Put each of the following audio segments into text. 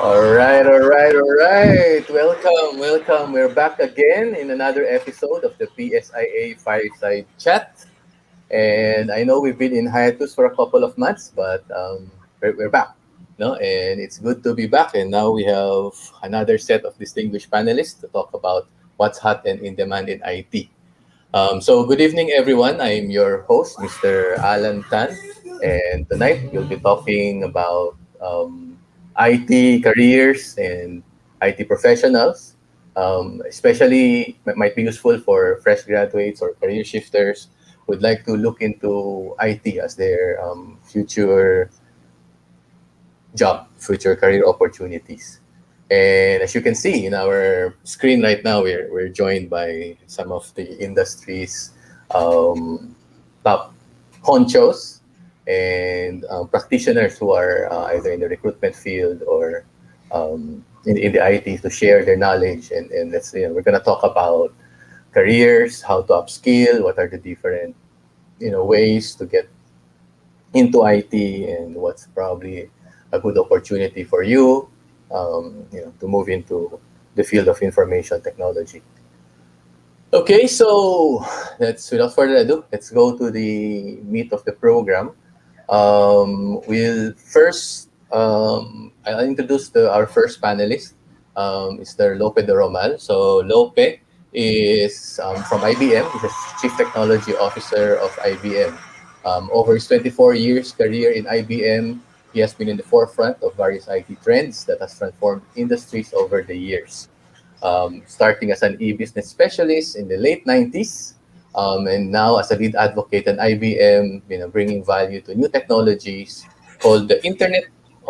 All right. Welcome. We're back again in another episode of the PSIA Fireside Chat. And I know we've been in hiatus for a couple of months, but we're back. No, and it's good to be back. And now we have another set of distinguished panelists to talk about what's hot and in demand in IT. So good evening, everyone. I'm your host, Mr. Alan Tan, and tonight we'll be talking about IT careers and IT professionals, especially might be useful for fresh graduates or career shifters who would like to look into IT as their future career opportunities. And as you can see in our screen right now, we're joined by some of the industry's top honchos and practitioners who are either in the recruitment field or in the IT to share their knowledge. And we're going to talk about careers, how to upskill, what are the different ways to get into IT, and what's probably a good opportunity for you, to move into the field of information technology. Okay, so without further ado, let's go to the meat of the program. We'll first, I'll introduce our first panelist, Mr. Lope de Romal. So Lope is from IBM. He's a Chief Technology Officer of IBM. Over his 24 years career in IBM, he has been in the forefront of various IT trends that has transformed industries over the years. Starting as an e-business specialist in the late 90s, and now as a lead advocate at IBM, bringing value to new technologies called the Internet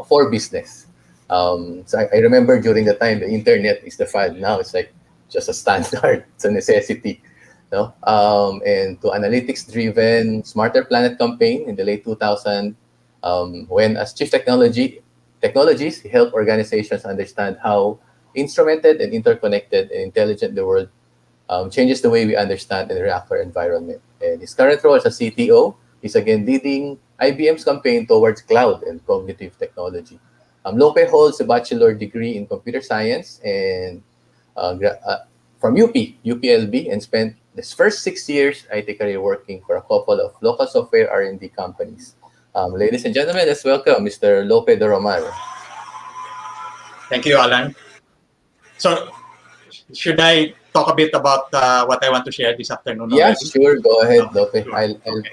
for Business. So I remember during the time the internet is the fad. Now it's like just a standard, it's a necessity. No? And to analytics-driven Smarter Planet campaign in the late 2000s, when as chief technologies, he helped organizations understand how instrumented and interconnected and intelligent the world changes the way we understand and react to our environment. And his current role as a CTO is again leading IBM's campaign towards cloud and cognitive technology. Lope holds a bachelor degree in computer science and from UPLB, and spent his first 6 years IT career working for a couple of local software R&D companies. Ladies and gentlemen, let's welcome Mr. Lope de Romal. Thank you, Alan. So, should I talk a bit about what I want to share this afternoon? Yeah, already? sure. Go ahead, Lope. Sure. I'll Okay.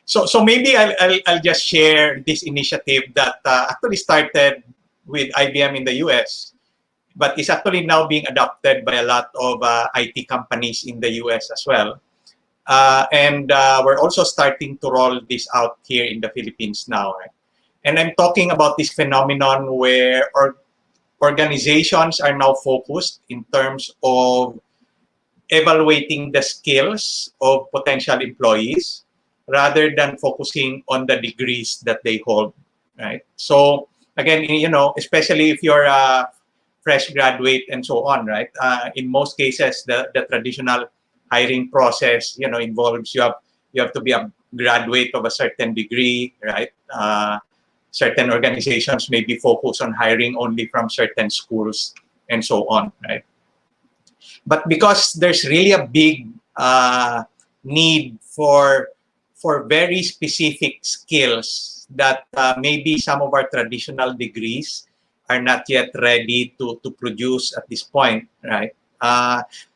So maybe I'll just share this initiative that actually started with IBM in the US, but is actually now being adopted by a lot of IT companies in the US as well. And we're also starting to roll this out here in the Philippines now. Right? And I'm talking about this phenomenon where organizations are now focused in terms of evaluating the skills of potential employees rather than focusing on the degrees that they hold, right? So again, especially if you're a fresh graduate and so on, right? In most cases, the traditional hiring process, involves you have to be a graduate of a certain degree, right? Certain organizations may be focused on hiring only from certain schools and so on, right? But because there's really a big need for very specific skills that maybe some of our traditional degrees are not yet ready to produce at this point, right?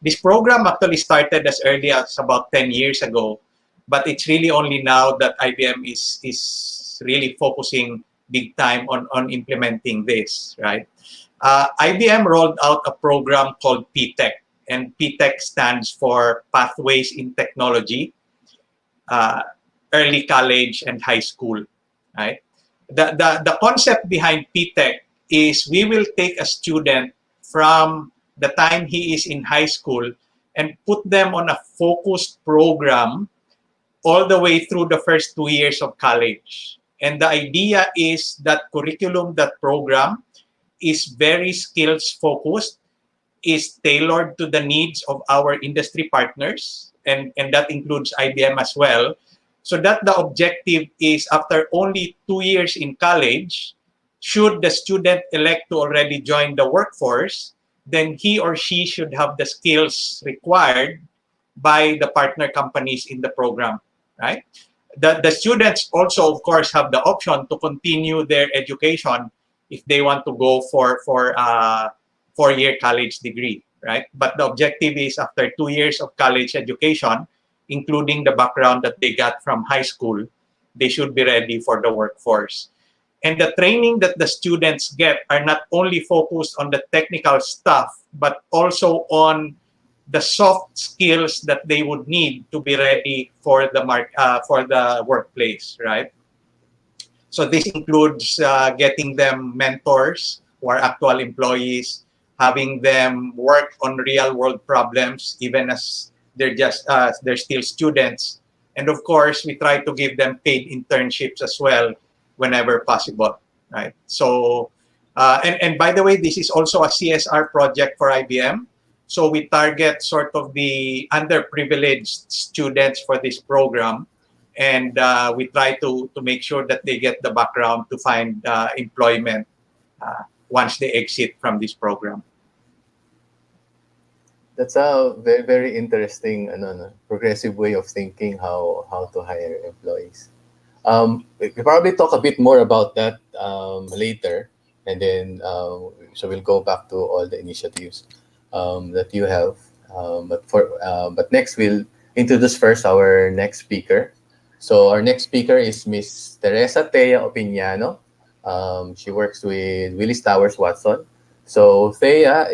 This program actually started as early as about 10 years ago, but it's really only now that IBM is really focusing big time on implementing this, right? IBM rolled out a program called PTech, and PTech stands for Pathways in Technology, Early College and High School, right? The concept behind PTech is we will take a student from the time he is in high school and put them on a focused program all the way through the first 2 years of college. And the idea is that curriculum, that program, is very skills focused, is tailored to the needs of our industry partners, and that includes IBM as well, so that the objective is after only 2 years in college, should the student elect to already join the workforce, then he or she should have the skills required by the partner companies in the program, right? The students also, of course, have the option to continue their education if they want to go for a 4-year college degree, right? But the objective is after 2 years of college education, including the background that they got from high school, they should be ready for the workforce. And the training that the students get are not only focused on the technical stuff, but also on the soft skills that they would need to be ready for for the workplace, right? So this includes getting them mentors who are actual employees, having them work on real world problems, even as they're still students, and of course we try to give them paid internships as well whenever possible, right? So and by the way, this is also a CSR project for IBM. So we target sort of the underprivileged students for this program, and we try to make sure that they get the background to find employment once they exit from this program. That's a very, very interesting progressive way of thinking how to hire employees. We probably talk a bit more about that later, and then so we'll go back to all the initiatives that you have. But next we'll introduce first our next speaker. So our next speaker is Miss Teresa Thea Opiniano. She works with Willis Towers Watson. So Thea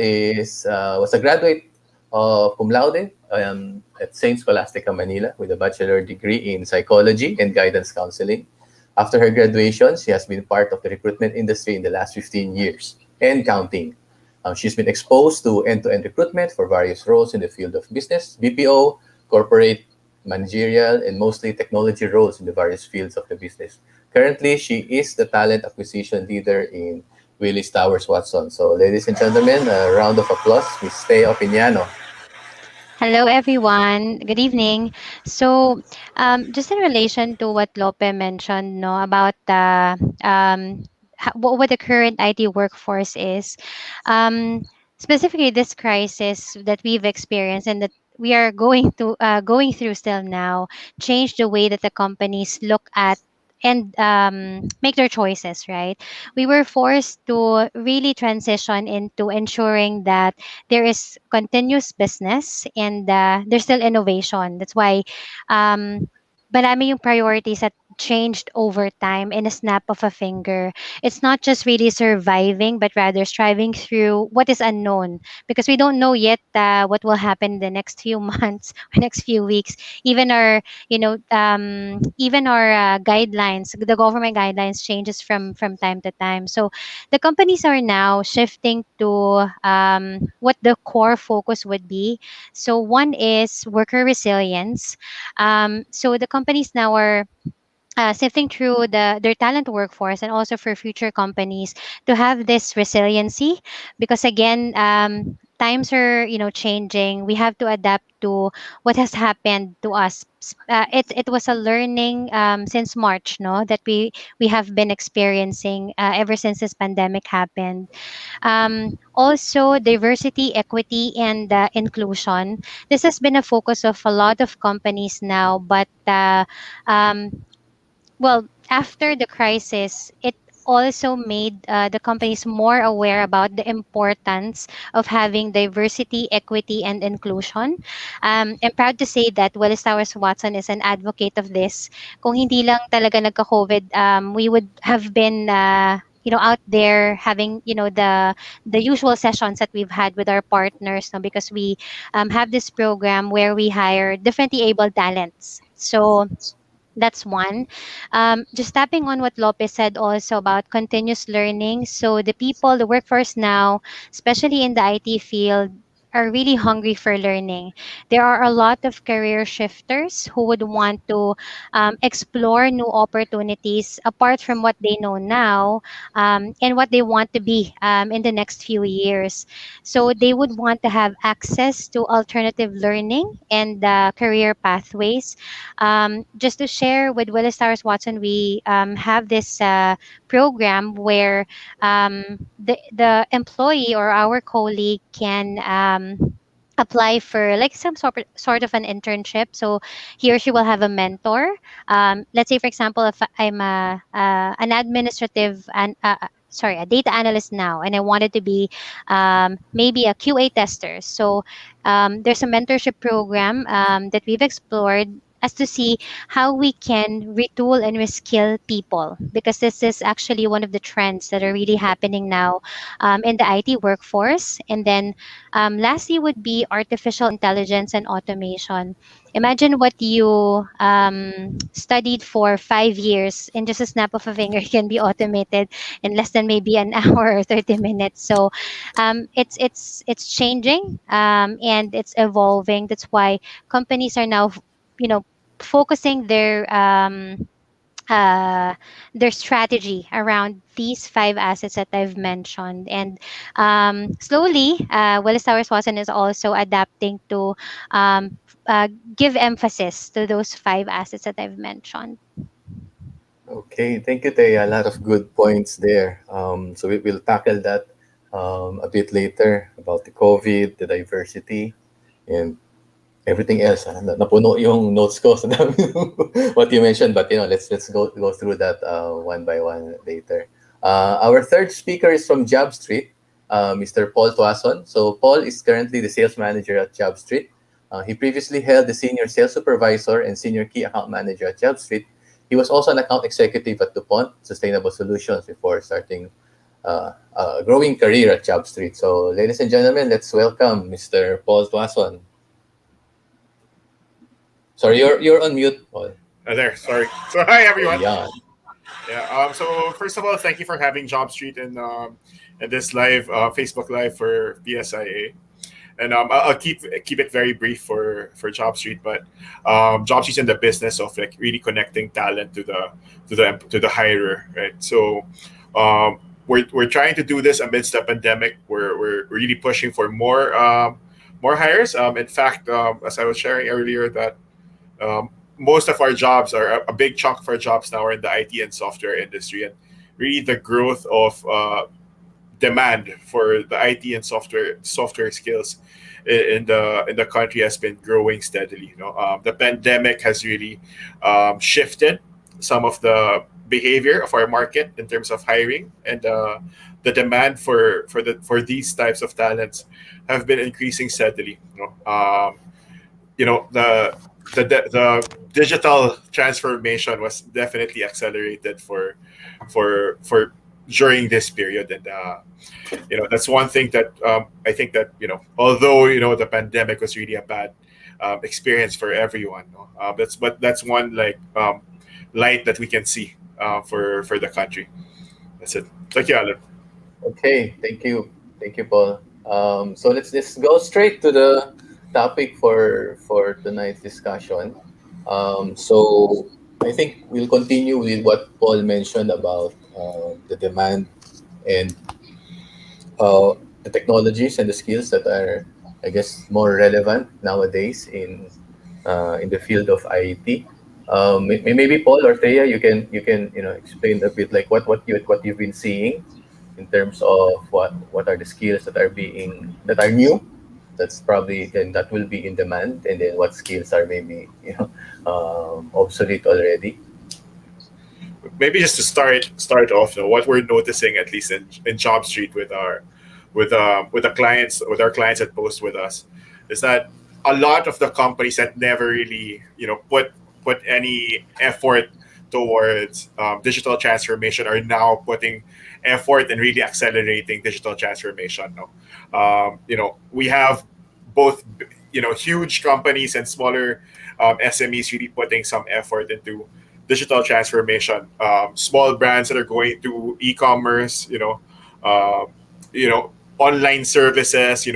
was a graduate cum laude at St. Scholastica Manila with a bachelor degree in psychology and guidance counseling. After her graduation, she has been part of the recruitment industry in the last 15 years and counting. She's been exposed to end-to-end recruitment for various roles in the field of business, BPO, corporate, managerial, and mostly technology roles in the various fields of the business. Currently, she is the talent acquisition leader in Willis Towers Watson. So, ladies and gentlemen, a round of applause. Miss Thea Opiniano. Hello, everyone. Good evening. So, just in relation to what Lope mentioned, no, about what the current IT workforce is, um, specifically this crisis that we've experienced and that we are going through still now, change the way that the companies look at and make their choices. Right, we were forced to really transition into ensuring that there is continuous business and there's still innovation. That's why marami yung priorities that changed over time in a snap of a finger. It's not just really surviving, but rather striving through what is unknown because we don't know yet what will happen in the next few months or next few weeks. Even our, even our guidelines, the government guidelines changes from time to time. So the companies are now shifting to what the core focus would be. So one is worker resilience. So the companies now are sifting through their talent workforce and also for future companies to have this resiliency because again times are changing. We have to adapt to what has happened to us. It was a learning since March, no, that we have been experiencing ever since this pandemic happened. Also, diversity, equity, and inclusion. This has been a focus of a lot of companies now, but well, after the crisis, it also made the companies more aware about the importance of having diversity, equity, and inclusion. I'm proud to say that Willis Towers Watson is an advocate of this. Kung hindi lang talaga nagka-COVID, we would have been out there having the usual sessions that we've had with our partners, no, because we have this program where we hire differently able talents. So that's one. Just tapping on what Lopez said also about continuous learning. So the workforce now, especially in the IT field, are really hungry for learning. There are a lot of career shifters who would want to explore new opportunities apart from what they know now, and what they want to be in the next few years. So they would want to have access to alternative learning and career pathways. Just to share with Willis Towers Watson, we have this program where the employee or our colleague can apply for like some sort of an internship. So he or she will have a mentor. Let's say, for example, if I'm an administrative and sorry, a data analyst now, and I wanted to be maybe a QA tester. So there's a mentorship program that we've explored as to see how we can retool and reskill people, because this is actually one of the trends that are really happening now in the IT workforce. And then lastly would be artificial intelligence and automation. Imagine what you studied for 5 years, in just a snap of a finger can be automated in less than maybe an hour or 30 minutes. So it's changing, and it's evolving. That's why companies are now, you know, focusing uh, their strategy around these five assets that I've mentioned. And slowly, Willis Towers Watson is also adapting to um, give emphasis to those five assets that I've mentioned. Okay, thank you, Tay. A lot of good points there. So we'll tackle that a bit later about the COVID, the diversity, and everything else. Napuno yung notes ko sa dami what you mentioned, but let's go through that one by one later. Our third speaker is from Jobstreet, Mr. Paul Tuason. So Paul is currently the sales manager at Jobstreet. He previously held the senior sales supervisor and senior key account manager at Jobstreet. He was also an account executive at DuPont Sustainable Solutions before starting a growing career at Jobstreet. So, ladies and gentlemen, let's welcome Mr. Paul Tuason. Sorry, you're on mute, Paul. There, sorry. So hi everyone. Yeah. Yeah. So first of all, thank you for having Jobstreet and this live Facebook live for PSIA. And I'll keep it very brief for Jobstreet, but Jobstreet's in the business of like really connecting talent to the hirer, right? So we're trying to do this amidst the pandemic. We're really pushing for more hires. In fact, as I was sharing earlier, that most of our jobs are a big chunk of our jobs now are in the IT and software industry, and really the growth of demand for the IT and software skills in the country has been growing steadily. The pandemic has really shifted some of the behavior of our market in terms of hiring, and the demand for these types of talents have been increasing steadily. The digital transformation was definitely accelerated for during this period, and that's one thing that I think that although the pandemic was really a bad experience for everyone, that's one like light that we can see for the country. That's it. Thank you, Alan. Okay, thank you, Paul. So let's go straight to the topic for tonight's discussion. So I think we'll continue with what Paul mentioned about the demand and the technologies and the skills that are, I guess, more relevant nowadays in the field of IT. Maybe Paul or Thea, you can explain a bit like what you've been seeing in terms of what are the skills that are new, that's probably then that will be in demand, and then what skills are maybe obsolete already. Maybe just to start off, what we're noticing at least in Jobstreet with our clients that post with us is that a lot of the companies that never really put any effort towards digital transformation are now putting effort and really accelerating digital transformation. No? We have both huge companies and smaller SMEs really putting some effort into digital transformation. Small brands that are going to e-commerce, um, online services,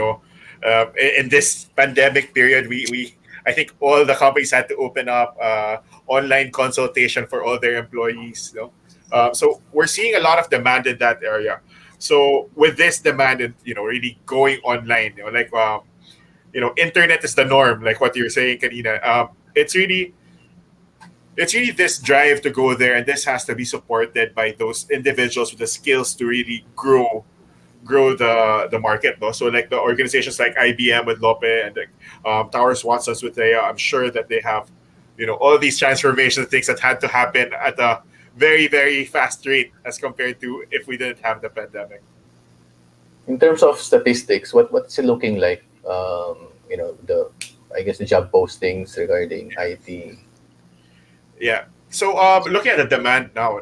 in this pandemic period, we I think all the companies had to open up online consultation for all their employees. So we're seeing a lot of demand in that area. So with this demand and really going online, internet is the norm, like what you're saying, Kanina. It's really this drive to go there, and this has to be supported by those individuals with the skills to really grow the market. No? So like the organizations like IBM with Lope and Towers Watson's with Thea, I'm sure that they have all these transformation things that had to happen at a very very fast rate as compared to if we didn't have the pandemic. In terms of statistics, what's it looking like? The I guess the job postings regarding IT. Yeah. So looking at the demand now,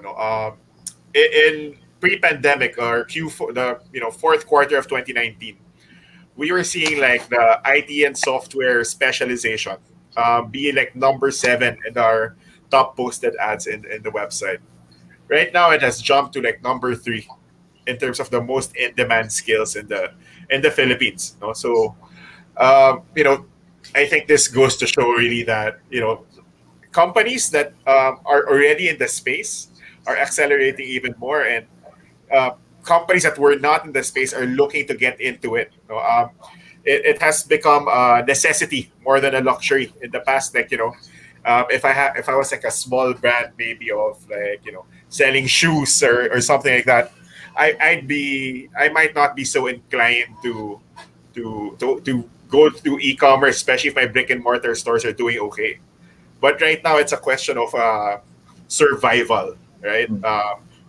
in pre-pandemic or Q4, the fourth quarter of 2019, we were seeing like the IT and software specialization be like number 7 in our top posted ads in the website. Right now, it has jumped to like number 3 in terms of the most in-demand skills in the Philippines. So I think this goes to show really that companies that are already in the space are accelerating even more, and companies that were not in the space are looking to get into it. It has become a necessity more than a luxury in the past. Like if I was like a small brand maybe of like selling shoes or something like that, I might not be so inclined to go to e-commerce, especially if my brick and mortar stores are doing okay. But right now, it's a question of survival, right?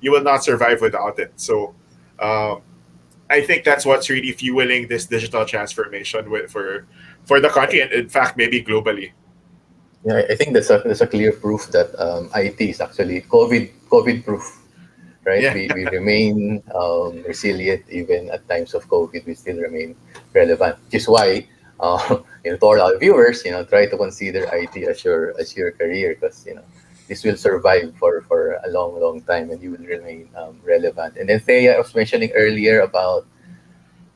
You will not survive without it. So I think that's what's really fueling this digital transformation for the country, and in fact, maybe globally. Yeah, I think that's a clear proof that IT is actually COVID proof, right? Yeah. We remain resilient even at times of COVID. We still remain relevant, which is why to all our viewers, try to consider IT as your career, because this will survive for a long time, and you will remain relevant. And then Thea was mentioning earlier about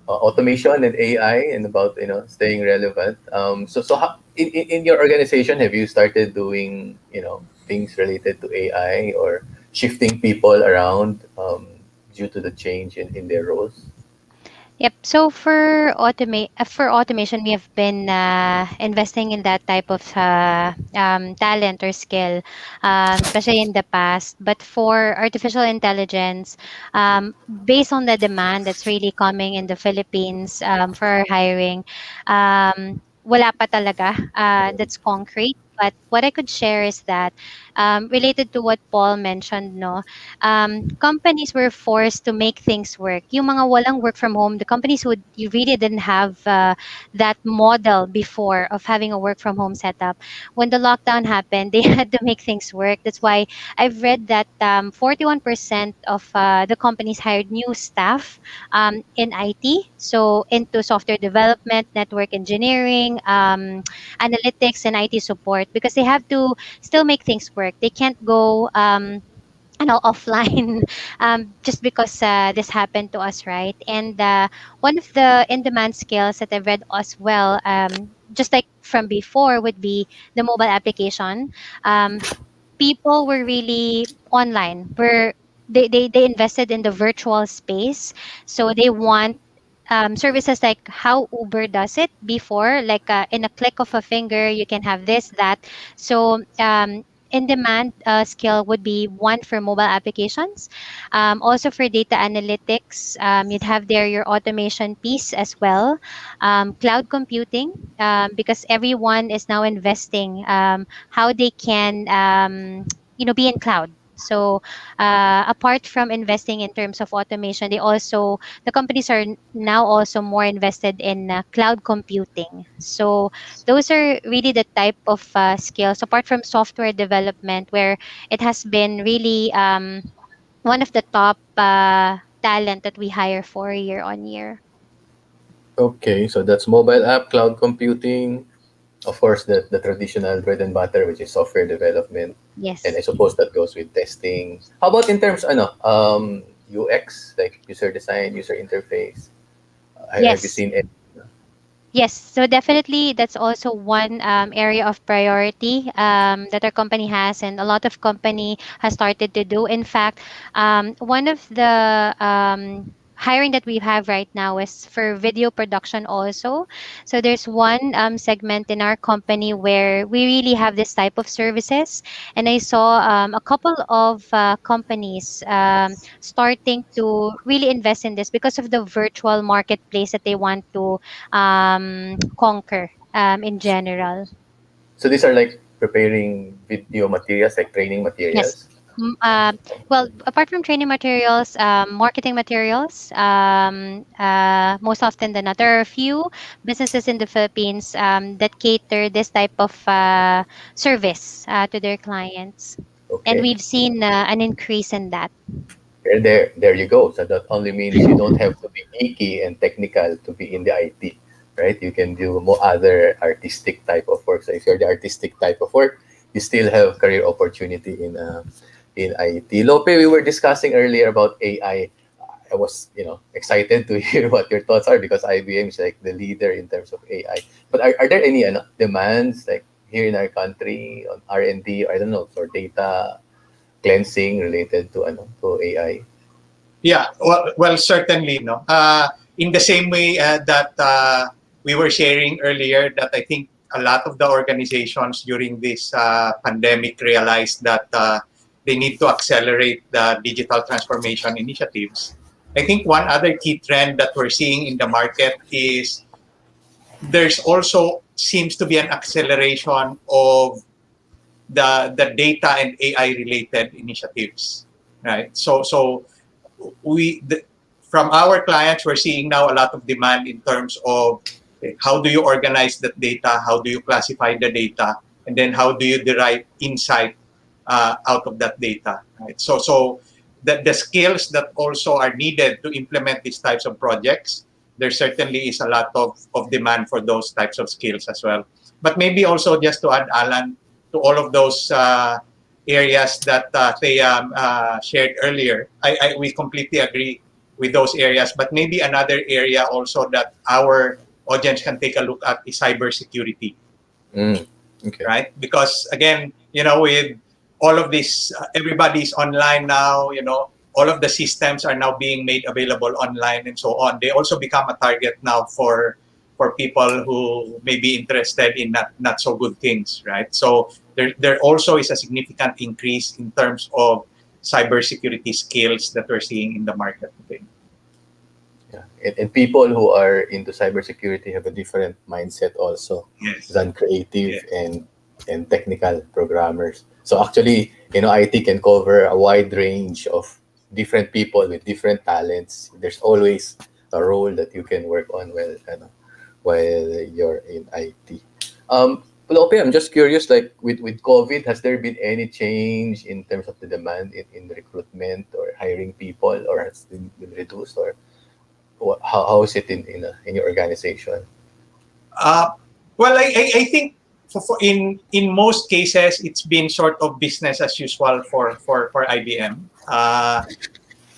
automation and AI, and about staying relevant. So how, in your organization, have you started doing things related to AI or shifting people around due to the change in their roles? Yep. So for automation, we have been investing in that type of talent or skill, especially in the past. But for artificial intelligence, based on the demand that's really coming in the Philippines for our hiring, wala pa talaga. That's concrete. But what I could share is that related to what Paul mentioned, no, companies were forced to make things work. Yung mga walang work from home, the companies who you really didn't have that model before of having a work from home setup. When the lockdown happened, they had to make things work. That's why I've read that 41% of the companies hired new staff in IT, so into software development, network engineering, analytics, and IT support, because they have to still make things work. They can't go offline just because this happened to us, right? And one of the in-demand skills that I've read as well, just like from before, would be the mobile application. People were really online, were they invested in the virtual space, so they want services like how Uber does it before, like in a click of a finger, you can have this, that. So, in demand skill would be one for mobile applications. Also for data analytics, you'd have there your automation piece as well. Cloud computing, because everyone is now investing how they can, be in cloud. So, apart from investing in terms of automation, the companies are now also more invested in cloud computing. So those are really the type of skills, apart from software development, where it has been really one of the top talent that we hire for year on year. Okay, so that's mobile app, cloud computing, of course, the traditional bread and butter, which is software development, and I Yes. suppose that goes with testing. How about in terms, UX, like user design, user interface? Have you Yes. seen it? Yes, so definitely that's also one area of priority that our company has, and a lot of company has started to do. In fact, one of the hiring that we have right now is for video production also. So there's one segment in our company where we really have this type of services, and I saw a couple of companies starting to really invest in this because of the virtual marketplace that they want to conquer in general. So these are like preparing video materials, like training Yes. materials. Mm, well, apart from training materials, marketing materials, most often than not, there are a few businesses in the Philippines that cater this type of service to their clients. And Okay. we've seen an increase in that. There you go. So that only means you don't have to be geeky and technical to be in the IT, right? You can do more other artistic type of work. So if you're the artistic type of work, you still have career opportunity in IT. Lope, we were discussing earlier about AI. I was, excited to hear what your thoughts are because IBM is like the leader in terms of AI. But are there any demands like here in our country on R&D? I don't know, for data cleansing related to AI? Yeah, well, certainly, no. In the same way that we were sharing earlier, that I think a lot of the organizations during this pandemic realized that they need to accelerate the digital transformation initiatives. I think one other key trend that we're seeing in the market is there's also seems to be an acceleration of the data and AI related initiatives, right? So we the, from our clients, we're seeing now a lot of demand in terms of how do you organize that data, how do you classify the data, and then how do you derive insight out of that data, right? So the skills that also are needed to implement these types of projects, there certainly is a lot of demand for those types of skills as well. But maybe also just to add, Alan, to all of those areas that Thea shared earlier. We completely agree with those areas, but maybe another area also that our audience can take a look at is cybersecurity, Mm, okay. right? Because again, with all of this, everybody's online now, all of the systems are now being made available online and so on. They also become a target now for people who may be interested in not so good things, right? So there also is a significant increase in terms of cybersecurity skills that we're seeing in the market today. Yeah. And people who are into cybersecurity have a different mindset also Yes. than creative Yes. and technical programmers. So actually, IT can cover a wide range of different people with different talents. There's always a role that you can work on while you're in IT. Lope, I'm just curious, like with COVID, has there been any change in terms of the demand in recruitment or hiring people, or has it been reduced, or how is it in your organization? Uh, well, I think in most cases it's been sort of business as usual for IBM.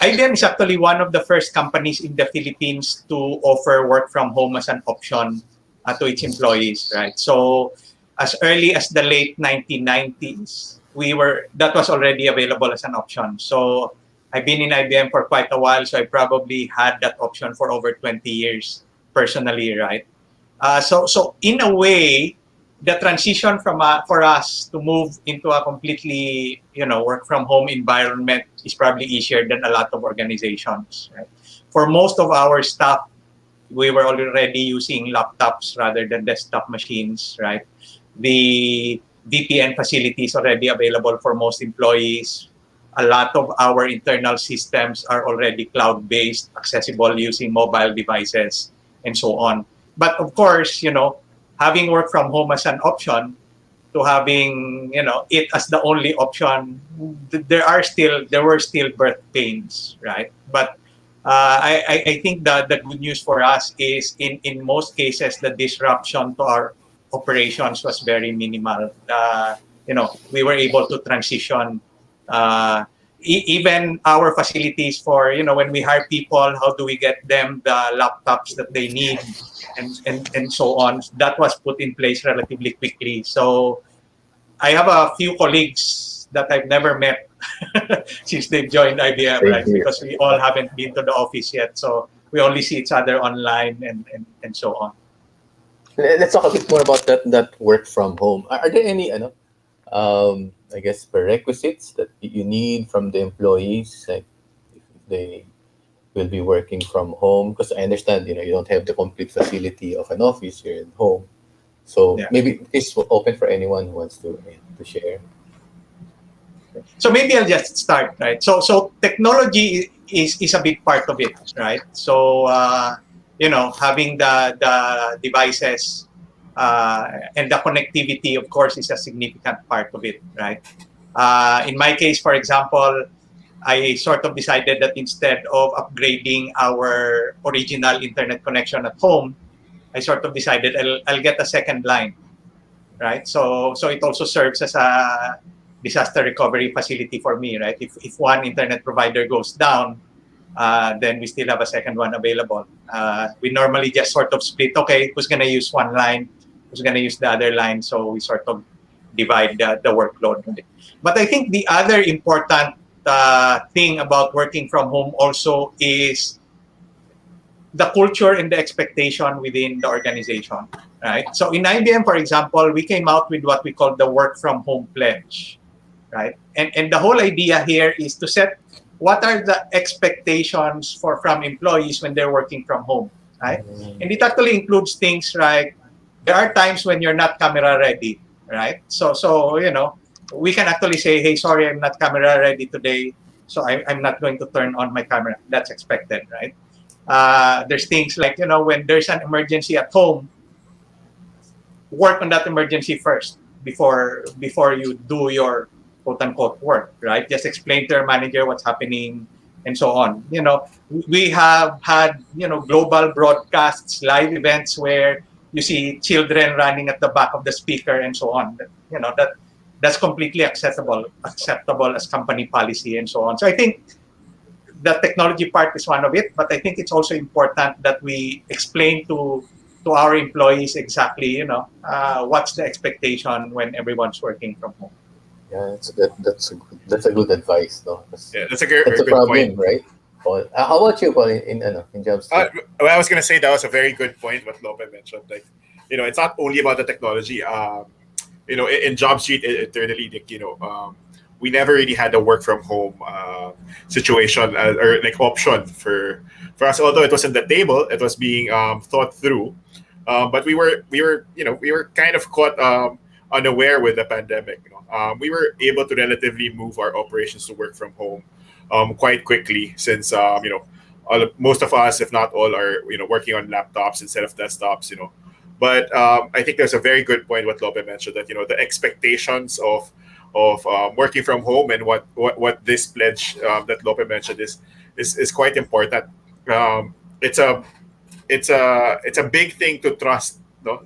IBM is actually one of the first companies in the Philippines to offer work from home as an option to its employees, right? So as early as the late 1990s, that was already available as an option. So I've been in IBM for quite a while, so I probably had that option for over 20 years personally, right? So in a way, the transition for us to move into a completely work from home environment is probably easier than a lot of organizations. Right? For most of our staff, we were already using laptops rather than desktop machines. Right? The VPN facilities already available for most employees. A lot of our internal systems are already cloud-based, accessible using mobile devices, and so on. But of course, having work from home as an option to having it as the only option, there were still birth pains, right? But I think the good news for us is in most cases the disruption to our operations was very minimal. We were able to transition uh, even our facilities for, when we hire people, how do we get them the laptops that they need, and so on. That was put in place relatively quickly. So I have a few colleagues that I've never met since they've joined IBM, Same right? here. Because we all haven't been to the office yet. So we only see each other online and so on. Let's talk a bit more about that work from home. Are there any I guess prerequisites that you need from the employees, like if they will be working from home? Because I understand, you don't have the complete facility of an office here at home. So Yeah. maybe it's open for anyone who wants to share. So maybe I'll just start, right? So technology is a big part of it, right? So having the devices and the connectivity, of course, is a significant part of it, right? In my case, for example, I sort of decided that instead of upgrading our original internet connection at home, I sort of decided I'll get a second line, right? So it also serves as a disaster recovery facility for me, right? If one internet provider goes down, then we still have a second one available. We normally just sort of split, okay, who's going to use one line, who's going to use the other line, so we sort of divide the workload. But I think the other important thing about working from home also is the culture and the expectation within the organization, right? So in IBM, for example, we came out with what we call the work from home pledge, right? And the whole idea here is to set what are the expectations from employees when they're working from home, right? And it actually includes things like there are times when you're not camera ready, right? So we can actually say, hey, sorry, I'm not camera ready today, so I'm not going to turn on my camera. That's expected, right? There's things like, when there's an emergency at home, work on that emergency first before you do your quote unquote work, right? Just explain to your manager what's happening and so on. We have had, global broadcasts, live events where you see children running at the back of the speaker and so on. That's completely acceptable as company policy and so on. So I think the technology part is one of it, but I think it's also important that we explain to our employees exactly, what's the expectation when everyone's working from home. Yeah, that's a good advice, no? Yeah, that's That's a a good point. problem, right? Paul? How about you, Paul, in Jobstreet? Well, I was gonna say that was a very good point what Lope mentioned. Like, it's not only about the technology. In JobStreet internally, like, we never really had a work from home situation or like option for us. Although it was on the table, it was being thought through. But we were kind of caught unaware with the pandemic. We were able to relatively move our operations to work from home quite quickly since most of us, if not all, are working on laptops instead of desktops. But I think there's a very good point what Lope mentioned, that the expectations of working from home and what this pledge that Lope mentioned is quite important. It's a big thing to trust, no?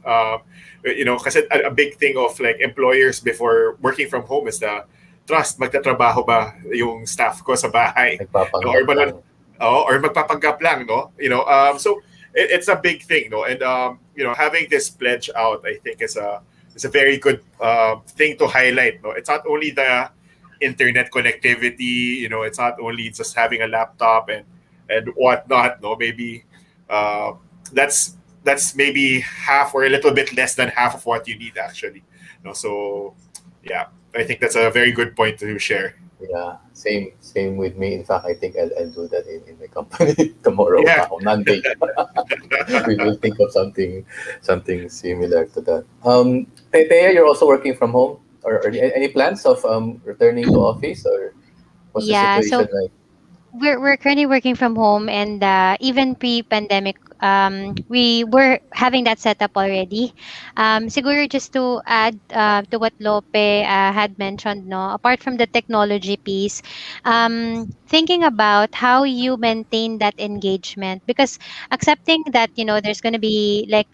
Kasi a big thing of like employers before working from home is the trust. Magtatrabaho ba yung staff ko sa bahay? No? Nagpapanggap lang. Or magpapanggap lang, no? So it's a big thing, no? And having this pledge out, I think is a very good thing to highlight, no? It's not only the internet connectivity, it's not only just having a laptop and whatnot, no? Maybe that's maybe half or a little bit less than half of what you need actually, no? So yeah, I think that's a very good point to share. Yeah, same with me. In fact, I think I'll do that in my company tomorrow. Yeah. Monday. We will think of something similar to that. Thea, you're also working from home, or any plans of returning to office, or what's the Yeah, so situation like? we're currently working from home, and even pre-pandemic, we were having that setup already. Siguro just to add to what Lope had mentioned, no, apart from the technology piece, thinking about how you maintain that engagement, because accepting that, there's going to be like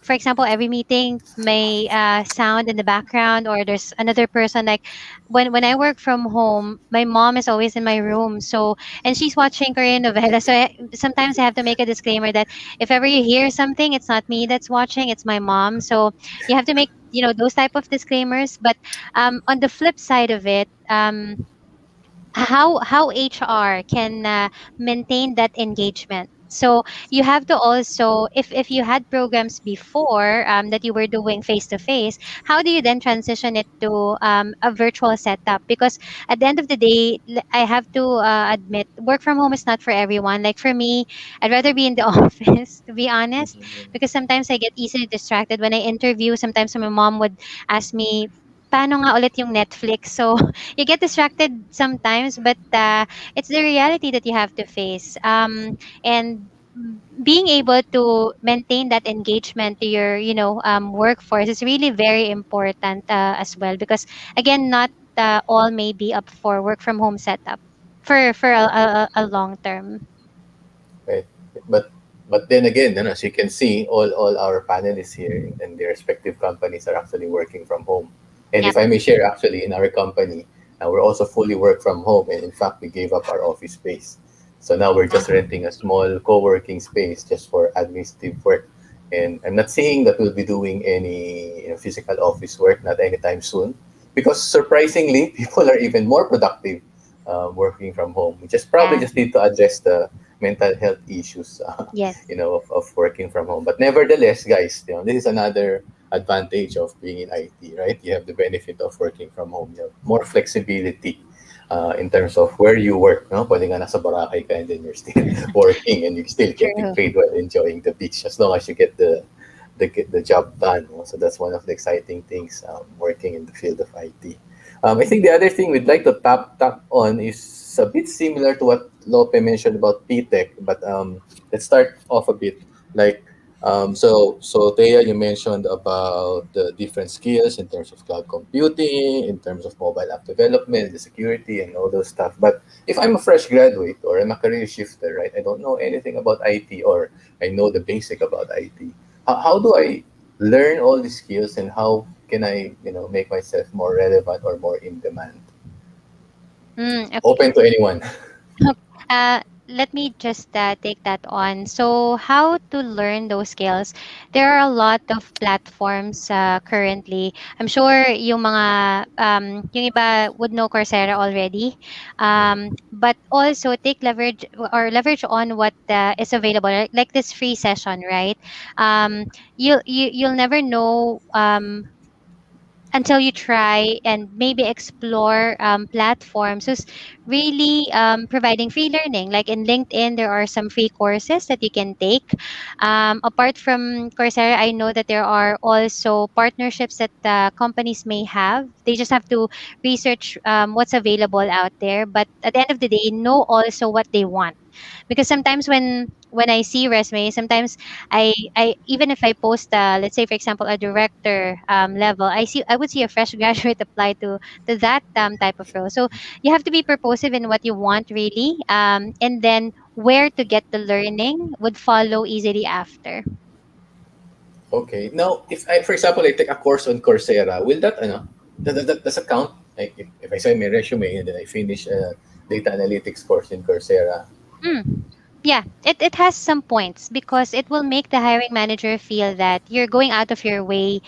for example, every meeting may sound in the background, or there's another person. Like when I work from home, my mom is always in my room, so, and she's watching Korean novela. So sometimes I have to make a disclaimer that if ever you hear something, it's not me that's watching, it's my mom. So you have to make, those type of disclaimers. But on the flip side of it, how HR can maintain that engagement. So you have to also, if you had programs before that you were doing face to face, how do you then transition it to a virtual setup? Because at the end of the day, I have to admit, work from home is not for everyone. Like for me, I'd rather be in the office, to be honest, because sometimes I get easily distracted when I interview. Sometimes my mom would ask me, paano nga ulit yung Netflix? So you get distracted sometimes, but it's the reality that you have to face. And being able to maintain that engagement to your, workforce is really very important as well. Because again, not all may be up for work from home setup for a long term. Right. But but then again, as you can see, all our panelists here and their respective companies are actually working from home. And Yep. if I may share, actually, in our company, we're also fully work from home. And in fact, we gave up our office space. So now we're just renting a small co-working space just for administrative work. And I'm not saying that we'll be doing any physical office work, not anytime soon, because surprisingly, people are even more productive working from home. We just probably Yeah. just need to address the mental health issues, Yes. of working from home. But nevertheless, guys, this is another advantage of being in IT, right? You have the benefit of working from home. You have more flexibility in terms of where you work. No? Pwede nga nasa Boracay ka and then you're still working and you're still getting True. paid while enjoying the beach as long as you get the job done. No? So that's one of the exciting things working in the field of IT. I think the other thing we'd like to tap on is a bit similar to what Lope mentioned about PTech, but let's start off a bit. Like, so Thea, you mentioned about the different skills in terms of cloud computing, in terms of mobile app development, the security, and all those stuff. But if I'm a fresh graduate or I'm a career shifter, right, I don't know anything about IT, or I know the basic about IT. How do I learn all these skills, and how can I, make myself more relevant or more in demand? Okay. Open to anyone. Let me just take that on. So, how to learn those skills? There are a lot of platforms currently. I'm sure yung iba would know Coursera already, but also take leverage or leverage on what is available, like this free session, right? Um, you'll never know. Until you try and maybe explore platforms who's really providing free learning. Like in LinkedIn, there are some free courses that you can take. Apart from Coursera, I know that there are also partnerships that companies may have. They just have to research what's available out there. But at the end of the day, know also what they want. Because sometimes when I see resumes, sometimes I even if I post let's say for example a director level, I would see a fresh graduate apply to that type of role. So you have to be purposive in what you want really, and then where to get the learning would follow easily after. Okay. Now, if I, for example, I take a course on Coursera, will that, does that count? Like, if I send my resume and then I finish a data analytics course in Coursera. Mm. Yeah, it has some points because it will make the hiring manager feel that you're going out of your way,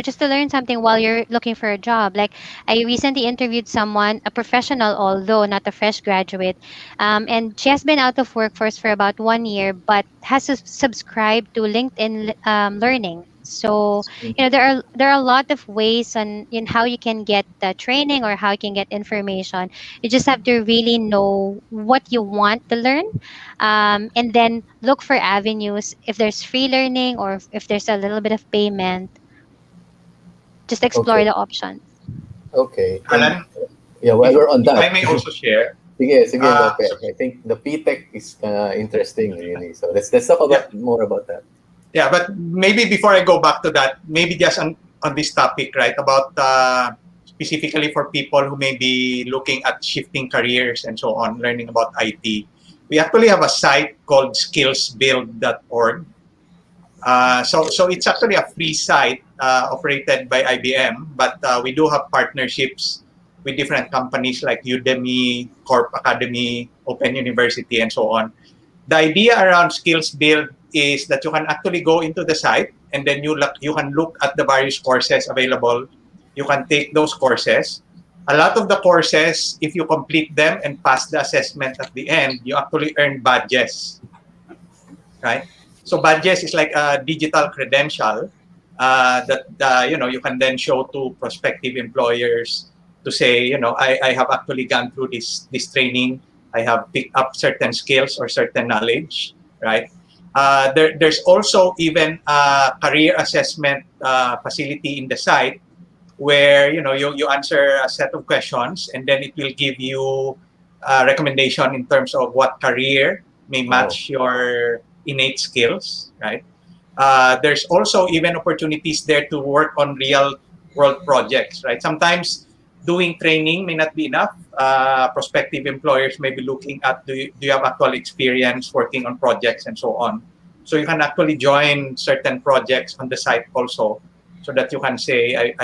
just to learn something while you're looking for a job. Like I recently interviewed someone, a professional, although not a fresh graduate, and she has been out of workforce for about 1 year, but has subscribed to LinkedIn Learning. So there are a lot of ways on in how you can get training or how you can get information. You just have to really know what you want to learn, and then look for avenues. If there's free learning or if there's a little bit of payment, just explore Okay. the options. Okay. And Alan, yeah, while if we're on if I that, may also share, Sige, Uh, Mape. I think the PTech is interesting, really. So let's talk yeah, about more about that. yeah, but maybe before I go back to that, maybe just on this topic, right, about specifically for people who may be looking at shifting careers and so on, learning about IT. We actually have a site called Skillsbuildorg. So it's actually a free site operated by IBM, but we do have partnerships with different companies like Udemy, Corp Academy, Open University, and so on. The idea around Skills Build is that you can actually go into the site and then you can look at the various courses available. You can take those courses. A lot of the courses, if you complete them and pass the assessment at the end, you actually earn badges, right? So badges is like a digital credential that you can then show to prospective employers to say, I have actually gone through this training. I have picked up certain skills or certain knowledge, right? There's also even a career assessment facility in the site where you answer a set of questions and then it will give you a recommendation in terms of what career may Wow. match your innate skills, right? There's also even opportunities there to work on real world projects, right? Sometimes doing training may not be enough. Prospective employers may be looking at do you have actual experience working on projects and so on. So you can actually join certain projects on the site also so that you can say,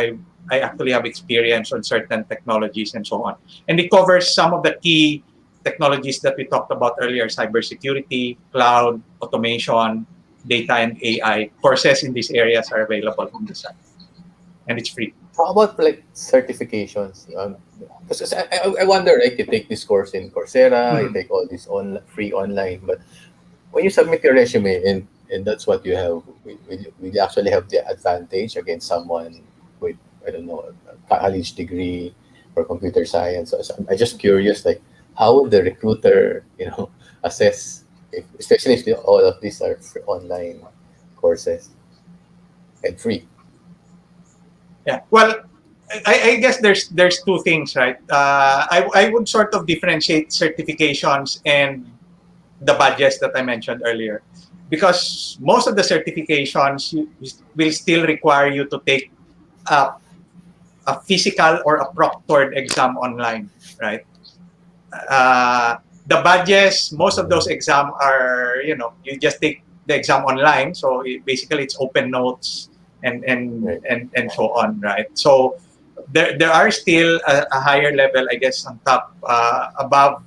I actually have experience on certain technologies and so on. And it covers some of the key technologies that we talked about earlier: cybersecurity, cloud, automation, data, and AI. Courses in these areas are available on the site, and it's free. How about like certifications? Because I wonder, like you take this course in Coursera, you Mhm. take all this free online, but when you submit your resume and that's what you have, we actually have the advantage against someone with, I don't know, a college degree or computer science. So I'm just curious, like how would the recruiter, assess, especially if all of these are online courses and free. Yeah. Well, I guess there's two things, right? I would sort of differentiate certifications and the badges that I mentioned earlier, because most of the certifications will still require you to take a, a physical or a proctored exam online, right? The badges, most of those exams are, you just take the exam online. So basically it's open notes Right. and so on, right? So there are still a higher level, I guess, on top, above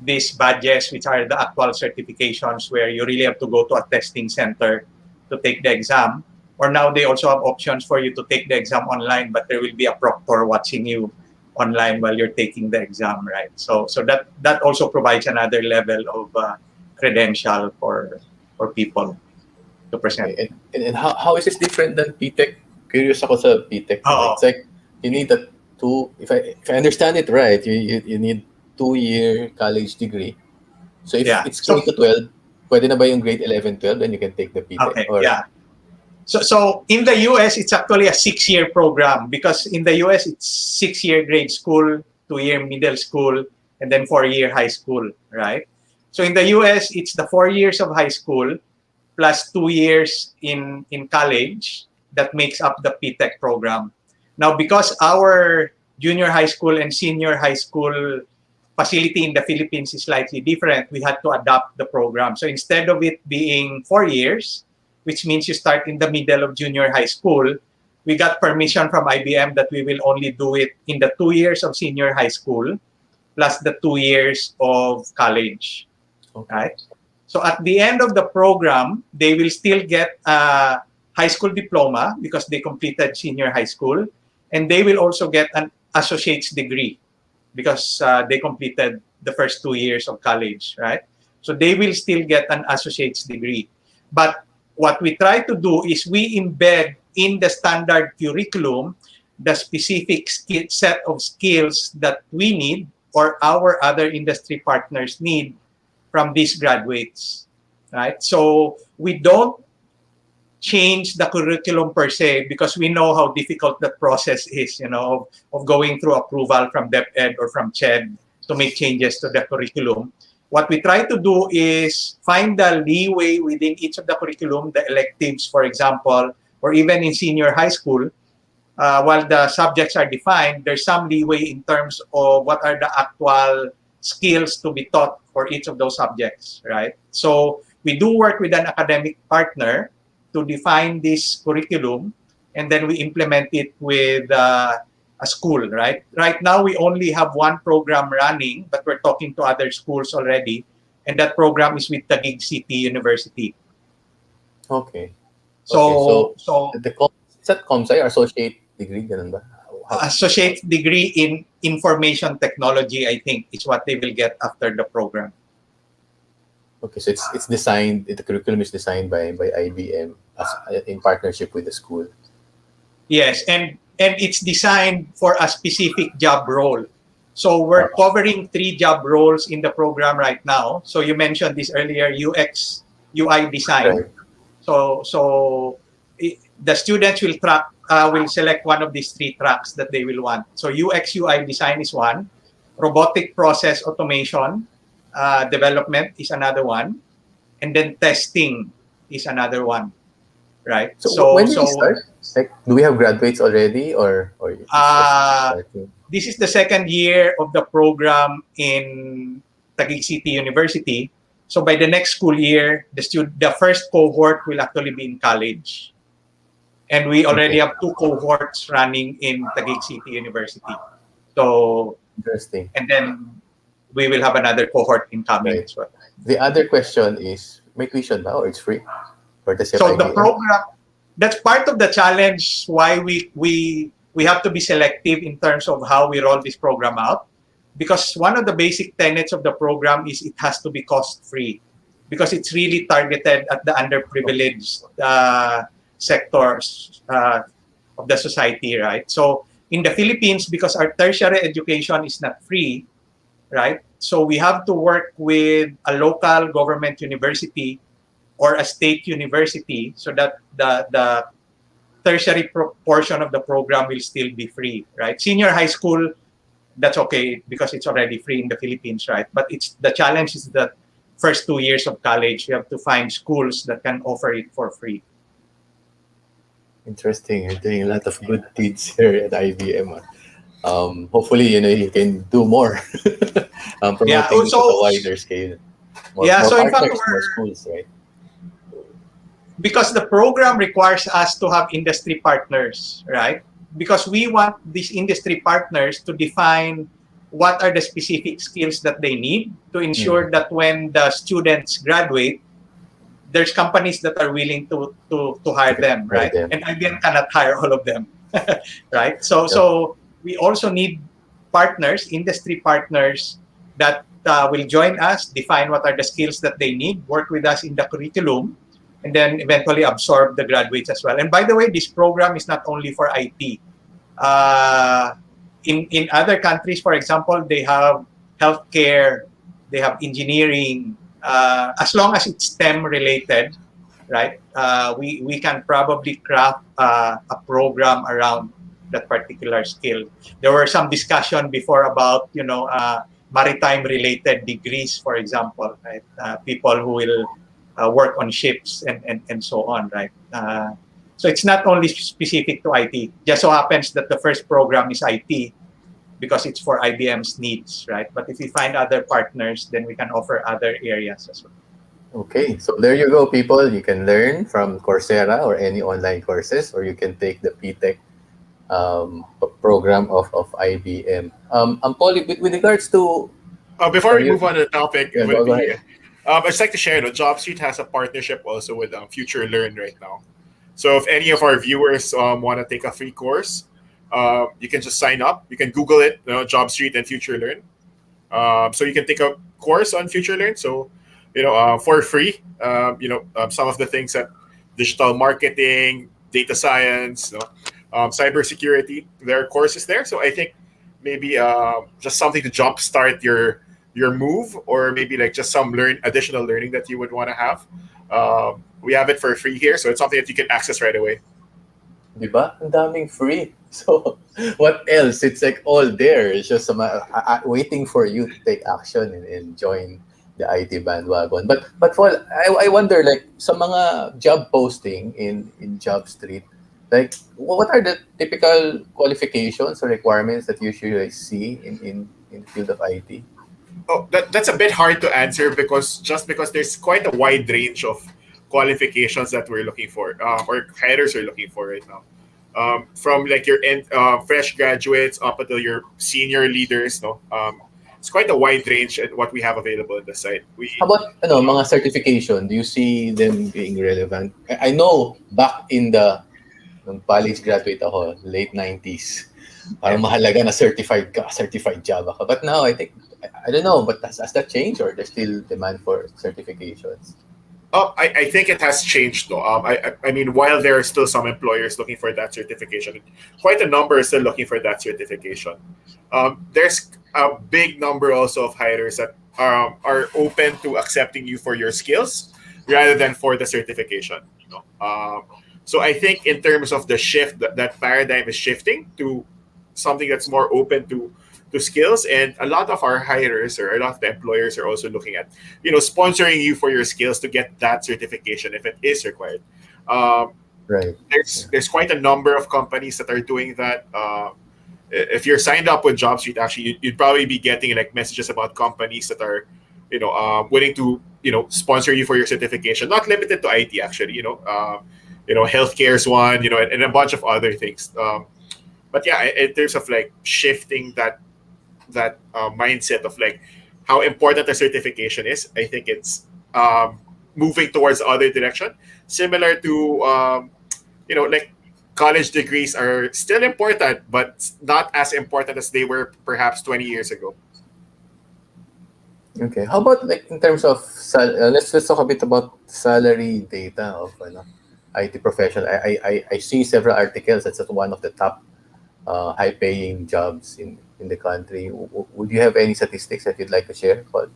these badges, which are the actual certifications where you really have to go to a testing center to take the exam. Or now they also have options for you to take the exam online, but there will be a proctor watching you online while you're taking the exam, right? So that also provides another level of credential for people to present. Okay. And how is this different than PTech? Curious ako sa PTech. It's Oh, like you need a two, if I understand it right, you need 2-year college degree. So if yeah. it's K to 12, pwede na ba yung grade 11, 12, then you can take the PTech? Okay, Or yeah. So in the US, it's actually a 6-year program, because in the US, it's 6-year grade school, 2-year middle school, and then 4-year high school, right? So in the US, it's the 4 years of high school plus 2 years in college that makes up the PTech program. Now, because our junior high school and senior high school facility in the Philippines is slightly different, we had to adapt the program. So instead of it being 4 years, which means you start in the middle of junior high school, we got permission from IBM that we will only do it in the 2 years of senior high school plus the 2 years of college, okay. right? So at the end of the program, they will still get a high school diploma because they completed senior high school, and they will also get an associate's degree because they completed the first 2 years of college, right? So they will still get an associate's degree. But what we try to do is we embed in the standard curriculum the specific set of skills that we need or our other industry partners need from these graduates, right? So we don't change the curriculum per se because we know how difficult that process is, of going through approval from DepEd or from CHED to make changes to the curriculum. What we try to do is find the leeway within each of the curriculum, the electives, for example, or even in senior high school. While the subjects are defined, there's some leeway in terms of what are the actual skills to be taught for each of those subjects, right? So we do work with an academic partner to define this curriculum, and then we implement it with a school, right? Right now, we only have one program running, but we're talking to other schools already, and that program is with Taguig City University. Okay. So is that ComSci or associate degree? Ganun ba? associate degree in information technology, I think, is what they will get after the program. Okay, so it's designed. The curriculum is designed by IBM in partnership with the school. Yes, and it's designed for a specific job role. So we're covering 3 job roles in the program right now. So you mentioned this earlier, UX, UI design. Right. The students will select one of these 3 tracks that they will want. So UX, UI design is one. Robotic process automation development is another one. And then testing is another one. Right. So when did you start? Like, do we have graduates already, or it's just starting? This is the second year of the program in Taguig City University. So by the next school year, the first cohort will actually be in college, and we already have 2 cohorts running in Taguig City University. So Interesting. and then we will have another cohort in coming as well. The other question is, may tuition now or it's free? Or the So the program, that's part of the challenge why we have to be selective in terms of how we roll this program out, because one of the basic tenets of the program is it has to be cost-free, because it's really targeted at the underprivileged sectors of the society, right? So in the Philippines, because our tertiary education is not free, right? So we have to work with a local government university or a state university so that the tertiary portion of the program will still be free, right? Senior high school, that's okay because it's already free in the Philippines, right? But the challenge is that first 2 years of college, you have to find schools that can offer it for free. Interesting. You're doing a lot of good deeds here at IBM. Hopefully, you can do more. Promoting Yeah, it at a wider scale. More so in fact, partners, more schools, right? Because the program requires us to have industry partners, right? Because we want these industry partners to define what are the specific skills that they need to ensure that when the students graduate, there's companies that are willing to hire them, right? And IBM cannot hire all of them, right? So we also need partners, industry partners that will join us, define what are the skills that they need, work with us in the curriculum, and then eventually absorb the graduates as well. And by the way, this program is not only for IT. In other countries, for example, they have healthcare, they have engineering. As long as it's STEM related, right? We can probably craft a program around that particular skill. There were some discussion before about maritime related degrees, for example, right? People who will work on ships and so on, right? So it's not only specific to IT. Just so happens that the first program is IT because it's for IBM's needs, right? But if we find other partners, then we can offer other areas as well. Okay, so there you go, people. You can learn from Coursera or any online courses, or you can take the PTech program of IBM. Paul, with regards to... before we move on to the topic, go ahead. I'd just like to share that Jobstreet has a partnership also with Future Learn right now. So if any of our viewers want to take a free course, you can just sign up. You can Google it, Jobstreet and Future Learn. So you can take a course on Future Learn. So, for free, some of the things that digital marketing, data science, cybersecurity, there are courses there. So I think maybe just something to jumpstart your move, or maybe like just some additional learning that you would want to have. We have it for free here, so it's something that you can access right away. Diba? Ang daming free. So, what else? It's like all there. It's just waiting for you to take action and join the IT bandwagon. But for I wonder like sa mga job posting in Jobstreet, like what are the typical qualifications or requirements that you usually see in the field of IT? Oh, that's a bit hard to answer because just because there's quite a wide range of qualifications that we're looking for, or hires are looking for right now. From like your fresh graduates up until your senior leaders, no, it's quite a wide range at what we have available in the site. How about mga certification? Do you see them being relevant? I know back in the nung college graduate ako, late 90s, parang mahalaga na certified Java ka. But now I think I don't know, but has that changed or there's still demand for certifications? Oh, I think it has changed though. I mean, while there are still some employers looking for that certification, quite a number are still looking for that certification. There's a big number also of hires that are open to accepting you for your skills rather than for the certification. You know? So I think in terms of the shift, that paradigm is shifting to something that's more open to skills, and a lot of our hirers or a lot of the employers are also looking at sponsoring you for your skills to get that certification if it is required. um, Right. there's quite a number of companies that are doing that. If you're signed up with Jobstreet, actually you'd probably be getting like messages about companies that are willing to sponsor you for your certification, not limited to IT actually. Healthcare's one, and a bunch of other things. But yeah, in terms of like shifting that mindset of like how important a certification is, I think it's moving towards the other direction. Similar to like college degrees are still important, but not as important as they were perhaps 20 years ago. Okay. How about like in terms of let's talk a bit about salary data of IT professional. I see several articles that's at one of the top high paying jobs in the country. Would you have any statistics that you'd like to share, Paul?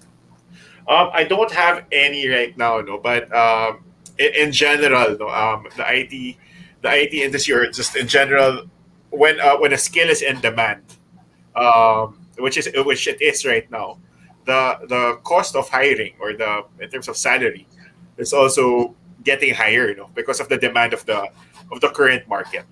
I don't have any right now, no, but in general, no, the IT industry, or just in general, when a skill is in demand, which it is right now, the cost of hiring, or the in terms of salary, is also getting higher, because of the demand of the current market.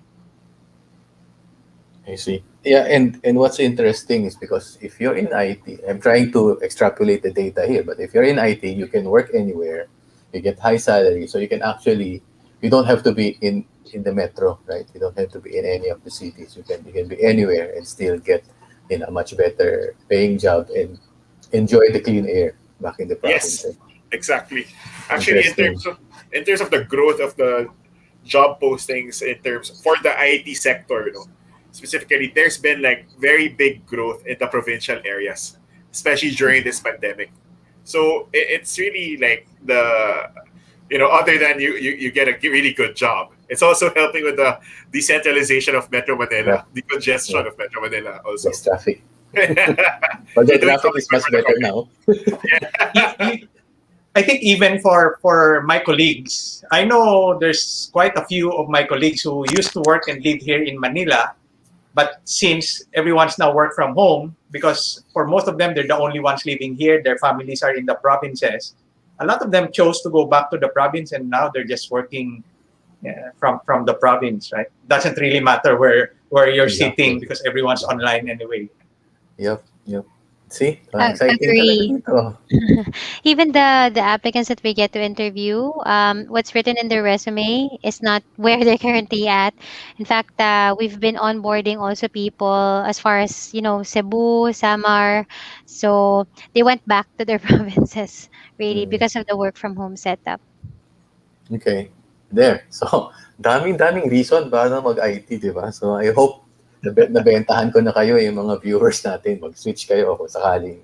I see. Yeah, and what's interesting is because if you're in IT, I'm trying to extrapolate the data here, but if you're in IT, you can work anywhere, you get high salary, so you don't have to be in the metro, right? You don't have to be in any of the cities. You can be anywhere and still get in a much better paying job and enjoy the clean air back in the Yes, provinces. exactly. Actually, in Interesting. terms of in terms of the growth of the job postings in terms for the IT sector, specifically, there's been like very big growth in the provincial areas, especially during this pandemic. So it's really like other than you get a really good job, it's also helping with the decentralization of Metro Yeah, Manila, the yeah. congestion of Metro Manila also. Less traffic. You're Although doing traffic something is good much for the better country. now. I think even for my colleagues, I know there's quite a few of my colleagues who used to work and live here in Manila, but since everyone's now work from home, because for most of them they're the only ones living here, their families are in the provinces. A lot of them chose to go back to the province, and now they're just working from the province. Right? Doesn't really matter where you're sitting Exactly. because everyone's online anyway. Yep, yep. See, exciting talaga Agree. dito. Even the applicants that we get to interview, what's written in their resume is not where they're currently at. In fact, we've been onboarding also people as far as Cebu, Samar, so they went back to their provinces really Mm, because of the work from home setup. okay. There. So, daming reason para mag-IT, di ba? So, I hope nabentahan ko na kayo yung mga viewers natin. Mag-switch kayo kung sakaling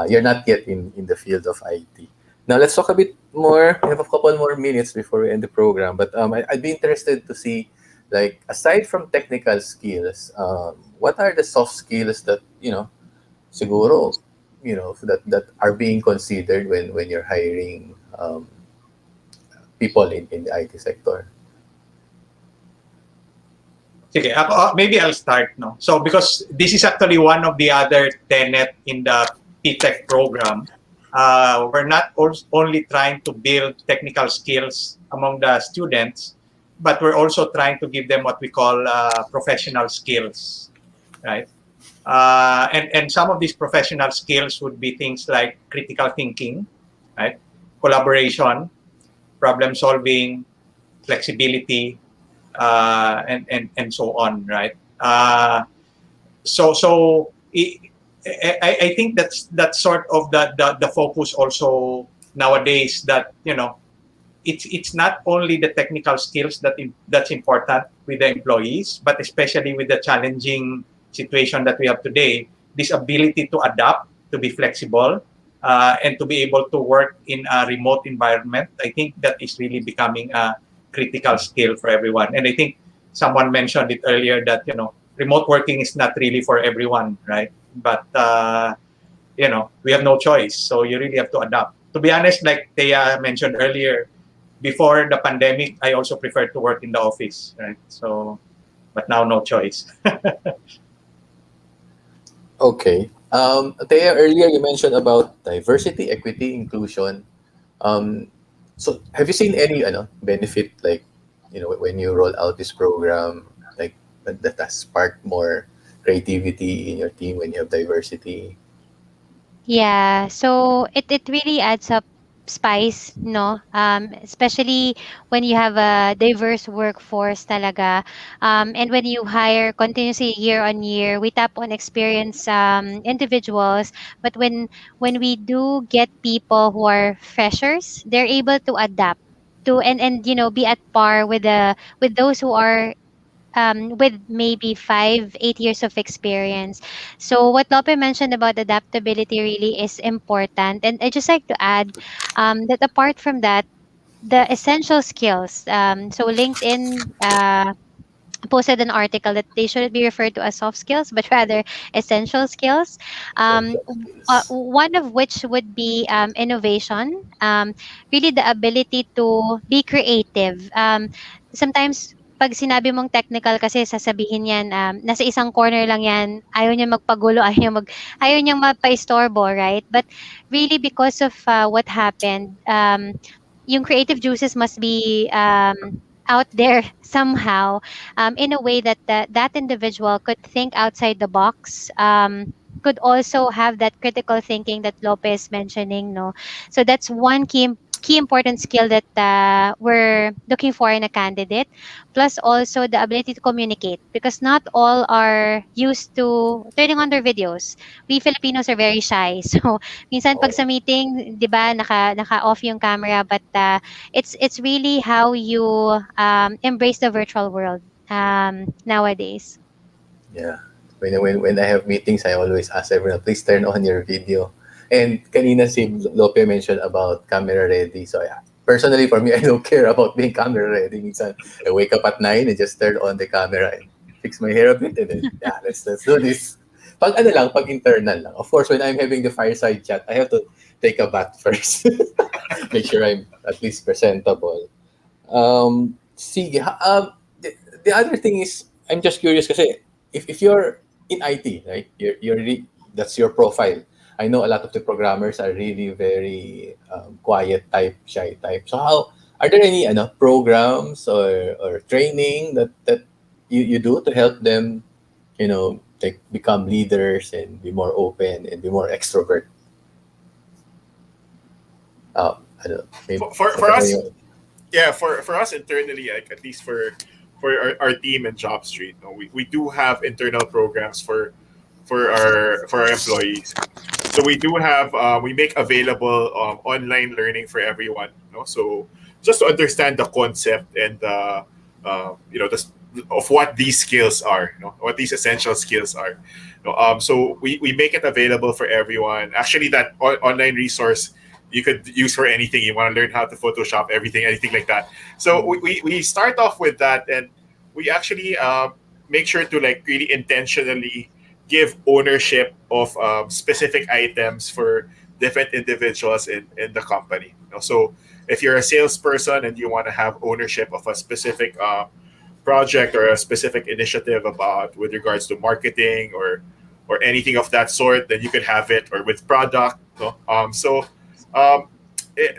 you're not yet in the field of IT. Now, let's talk a bit more. We have a couple more minutes before we end the program. But I'd be interested to see, like, aside from technical skills, what are the soft skills that, siguro, that are being considered when you're hiring people in the IT sector? Sige, maybe I'll start. No? So because this is actually one of the other tenet in the PTech program, we're not only trying to build technical skills among the students, but we're also trying to give them what we call professional skills, right? And some of these professional skills would be things like critical thinking, right? Collaboration, problem solving, flexibility, and so on, right? So I think that's sort of the focus also nowadays, that it's not only the technical skills that's important with the employees, but especially with the challenging situation that we have today, this ability to adapt, to be flexible, and to be able to work in a remote environment. I think that is really becoming a critical skill for everyone. And I think someone mentioned it earlier that remote working is not really for everyone, right? But we have no choice, so you really have to adapt. To be honest, like Thea mentioned earlier, before the pandemic, I also preferred to work in the office, right? So, but now no choice. Okay. Thea, earlier you mentioned about diversity, equity, inclusion. Um, so have you seen any benefit, like when you roll out this program, like that has sparked more creativity in your team when you have diversity? Yeah, so it really adds up spice, no? Especially when you have a diverse workforce talaga. And when you hire continuously year on year, we tap on experienced individuals. But when we do get people who are freshers, they're able to adapt to and be at par with those who are with maybe 5, 8 years of experience. So what Lope mentioned about adaptability really is important. And I just like to add that apart from that, the essential skills. So LinkedIn posted an article that they shouldn't be referred to as soft skills, but rather essential skills. Essential skills. One of which would be innovation, really the ability to be creative. Sometimes, pag sinabi mong technical kasi sasabihin yan, nasa isang corner lang yan, ayaw niya magpagulo, ayaw niyang mapaistorbo, right? But really because of what happened, yung creative juices must be out there somehow, in a way that that individual could think outside the box, could also have that critical thinking that Lopez mentioning, no? So that's one key important skill that we're looking for in a candidate, plus also the ability to communicate, because not all are used to turning on their videos. We Filipinos are very shy, so minsan pag sa Oh, meeting, 'di ba, naka-off yung camera, but it's really how you embrace the virtual world nowadays. yeah. When I have meetings, I always ask everyone, please turn on your video. And kanina si Lope mentioned about camera ready. So yeah, personally for me, I don't care about being camera ready. Minsan, I wake up at 9 and just turn on the camera and fix my hair a bit and then, yeah, let's do this. Pag internal lang. Of course, when I'm having the fireside chat, I have to take a bath first. Make sure I'm at least presentable. Sige, the other thing is, I'm just curious kasi if you're in IT, right? That's your profile. I know a lot of the programmers are really very quiet type, shy type. So how are there any programs or training that you do to help them, like become leaders and be more open and be more extrovert? I don't know. Maybe, For us, yeah, for us internally, like at least for our team and Jobstreet, we do have internal programs for our employees. So we do have we make available online learning for everyone. So just to understand the concept and the of what these skills are, what these essential skills are. So we make it available for everyone. Actually, that online resource you could use for anything. You want to learn how to Photoshop, everything, anything like that. So we start off with that, and we actually make sure to like really intentionally give ownership of specific items for different individuals in the company. So if you're a salesperson and you want to have ownership of a specific project or a specific initiative about with regards to marketing or anything of that sort, then you could have it, or with product. No? Um,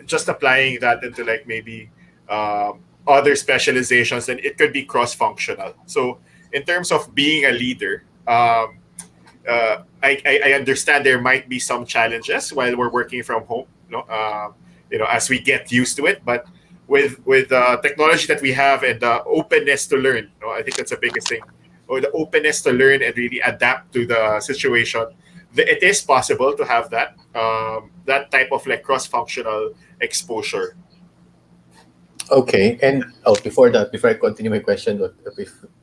just applying that into like maybe other specializations, then it could be cross-functional. So in terms of being a leader, I understand there might be some challenges while we're working from home, as we get used to it. But with technology that we have and the openness to learn, I think that's the biggest thing, or the openness to learn and really adapt to the situation. It is possible to have that type of like cross-functional exposure. Okay, and before that, before I continue my question,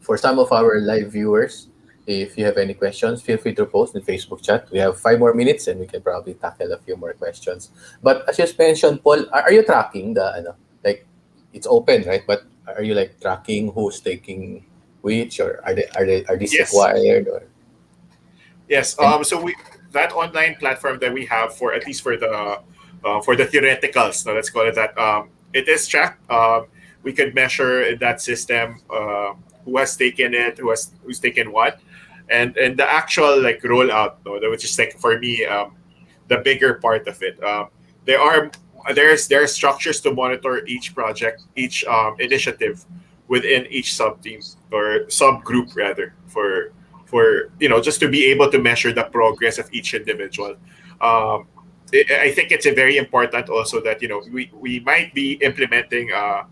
for some of our live viewers, if you have any questions, feel free to post in Facebook chat. We have 5 more minutes, and we can probably tackle a few more questions. But as you mentioned, Paul, are you tracking like it's open, right? But are you like tracking who's taking which, or are these Yes. required, or Yes. and So that online platform that we have, for at least for the theoreticals, let's call it that. It is tracked. We could measure in that system who has taken it, who's taken what, and the actual like rollout, which is like for me the bigger part of it. There are there are structures to monitor each project, each initiative within each sub team or subgroup rather, for just to be able to measure the progress of each individual. I think it's a very important also that we might be implementing a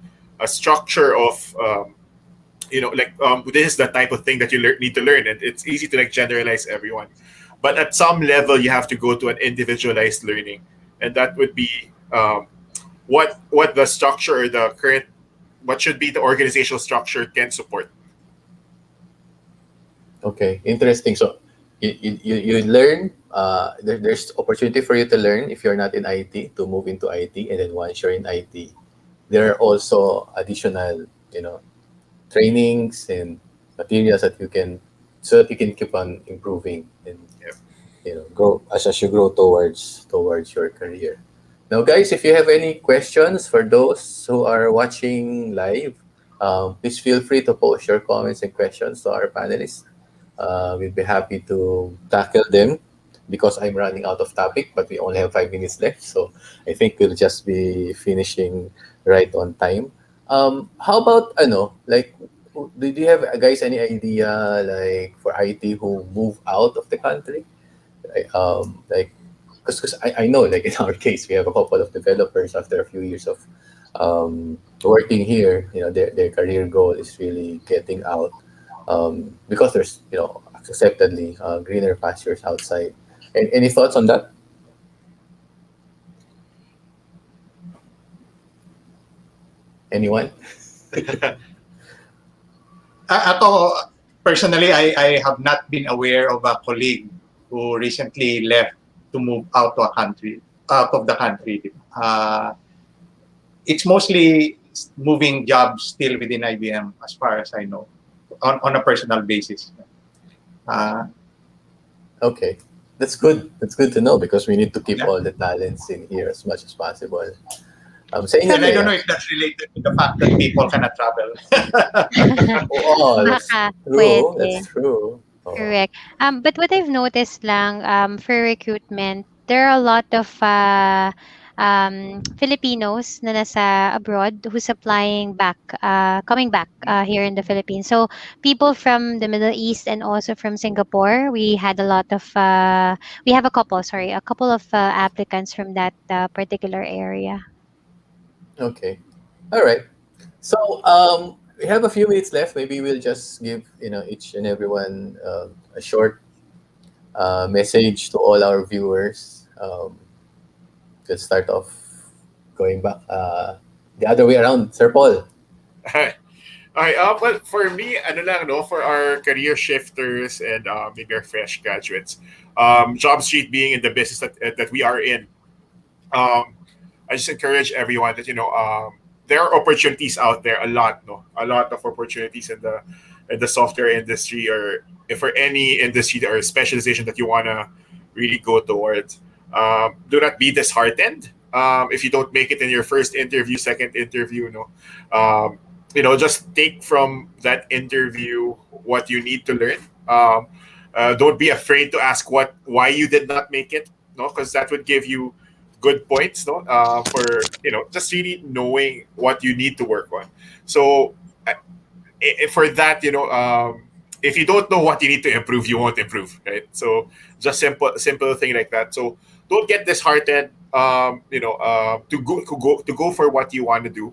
structure of this is the type of thing that you need to learn, and it's easy to like generalize everyone, but at some level you have to go to an individualized learning, and that would be what the structure or the current what should be the organizational structure can support. okay, interesting. So you learn. There's opportunity for you to learn if you're not in IT to move into IT, and then once you're in IT, there are also additional, trainings and materials that you can, so that you can keep on improving and Yeah. grow as you grow towards your career. Now, guys, if you have any questions for those who are watching live, please feel free to post your comments and questions to our panelists. We'd be happy to tackle them because I'm running out of topic, but we only have 5 minutes left, so I think we'll just be finishing right on time. How about like, do you have, guys, any idea like for IT who move out of the country? Like, because I know, like in our case, we have a couple of developers after a few years of working here. Their career goal is really getting out, because there's acceptedly greener pastures outside. And any thoughts on that? Anyone? Ako, personally, I have not been aware of a colleague who recently left to move out of the country. It's mostly moving jobs still within IBM, as far as I know, on a personal basis. Okay, that's good. That's good to know because we need to keep Yeah. all the talents in here as much as possible. Saying And I don't again, know if that's related to the fact that people cannot travel. oh, that's Baka, true. That's pwede. true. Oh, Correct. But what I've noticed lang, for recruitment, there are a lot of Filipinos na nasa abroad who's applying back, coming back here in the Philippines. So people from the Middle East and also from Singapore, we have a couple of applicants from that particular area. okay. All right. So we have a few minutes left. Maybe we'll just give each and everyone a short message to all our viewers. Let's start off going back the other way around, Sir Paul. All right. Well, for me, ano lang, no, for our career shifters and maybe our fresh graduates, Jobstreet being in the business that we are in, um, I just encourage everyone that there are opportunities out there, a lot of opportunities in the software industry, or if for any industry or specialization that you wanna really go towards. Do not be disheartened if you don't make it in your first interview, second interview. just take from that interview what you need to learn. Don't be afraid to ask why you did not make it, no, because that would give you good points, no, for just really knowing what you need to work on. So for that, if you don't know what you need to improve, you won't improve, right? So just simple thing like that. So don't get disheartened. To go for what you want to do.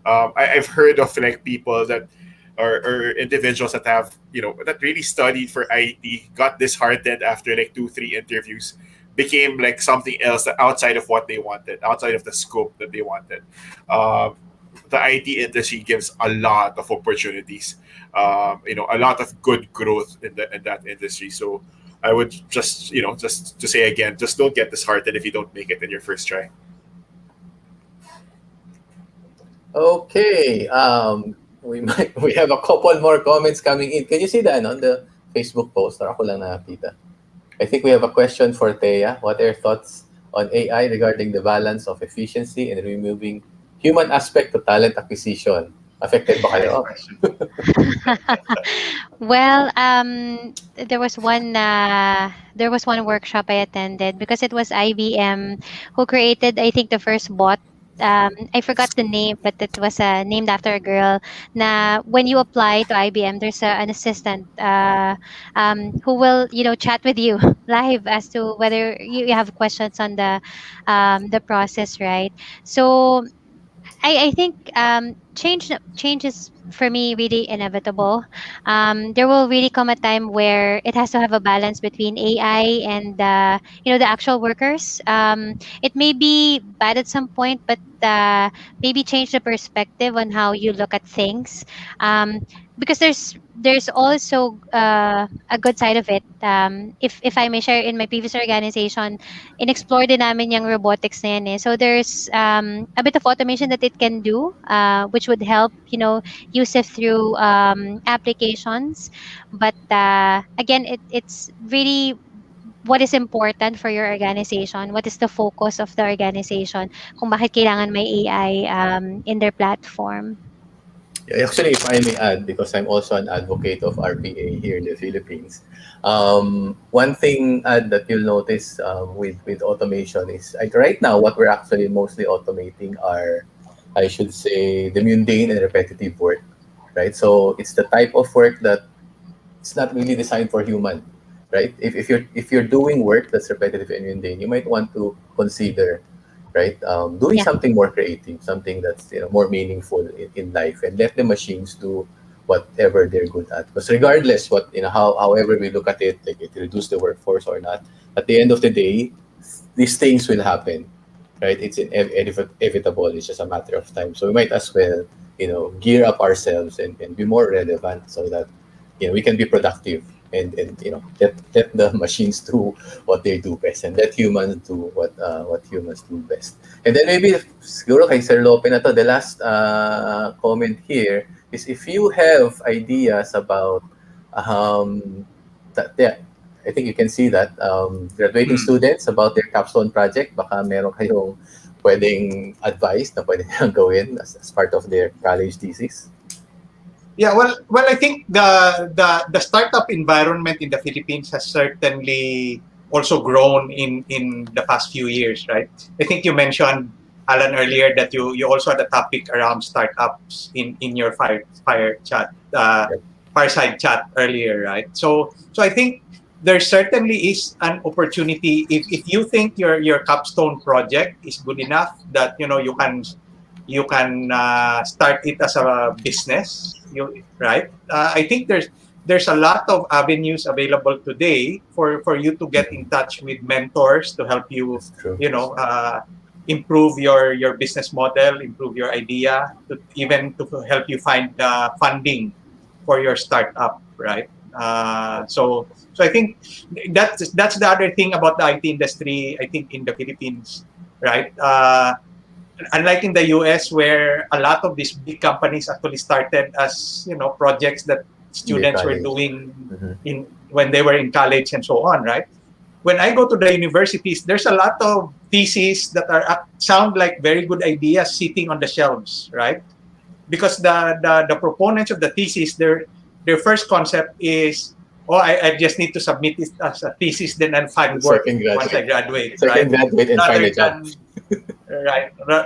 I've heard of like people that or individuals that have that really studied for IT, got disheartened after like 2-3 interviews, became like something else outside of what they wanted, outside of the scope that they wanted. Um, the IT industry gives a lot of opportunities, a lot of good growth in that industry. So I would just to say again, just don't get disheartened if you don't make it in your first try. Okay. We have a couple more comments coming in. Can you see that on the Facebook post? Or ako lang nakakita. I think we have a question for Thea. What are your thoughts on AI regarding the balance of efficiency and removing human aspect to talent acquisition? Affected ba Nice kayo? question. Well, there was one workshop I attended because it was IBM who created, I think, the first bot. I forgot the name, but it was named after a girl. Na when you apply to IBM, there's an assistant who will, chat with you live as to whether you have questions on the process, right? So I think change is for me really inevitable. There will really come a time where it has to have a balance between AI and the actual workers. It may be bad at some point, but maybe change the perspective on how you look at things. Um, because there's also a good side of it. If I may share, in my previous organization, in-explore din namin yung robotics na yan eh. So there's a bit of automation that it can do, which would help, you sift through applications. But again, it's really what is important for your organization, what is the focus of the organization, kung bakit kailangan may AI in their platform. Actually, if I may add, because I'm also an advocate of RPA here in the Philippines, one thing that you'll notice with automation is like right now, what we're actually mostly automating are, I should say, the mundane and repetitive work, right? So it's the type of work that it's not really designed for human, right? If you're doing work that's repetitive and mundane, you might want to consider, right, doing Yeah. something more creative, something that's more meaningful in life, and let the machines do whatever they're good at. Because regardless what however we look at it, like it reduce the workforce or not, at the end of the day, these things will happen, right? It's inevitable. It's just a matter of time. So we might as well, gear up ourselves and be more relevant so that we can be productive and let the machines do what they do best and let humans do what humans do best. And then maybe siguro kay Sir Lope na to, the last comment here is if you have ideas about that, yeah, I think you can see that graduating Hmm. students about their capstone project, baka meron kayong pwedeng advice na pwede nilang gawin as part of their college thesis. Yeah, well, I think the startup environment in the Philippines has certainly also grown in the past few years, right? I think you mentioned, Alan, earlier that you also had a topic around startups in your fire chat, Yep. fireside chat earlier, right? So I think there certainly is an opportunity if you think your capstone project is good enough that you can start it as a business, right? I think there's a lot of avenues available today for you to get in Mhm. touch with mentors to help you That's true. you know uh, improve your business model, improve your idea, to even to help you find funding for your startup, right? So I think that's the other thing about the IT industry. I think in the Philippines, right? Unlike in the US, where a lot of these big companies actually started as projects that Their students were college. doing Mhm. in when they were in college and so on, right? When I go to the universities, there's a lot of theses that sound like very good ideas sitting on the shelves, right? because the proponents of the thesis, their first concept is, oh, I just need to submit it as a thesis, then I'll find So I work can once I graduate. graduate, So I can right? graduate and find Rather a job. than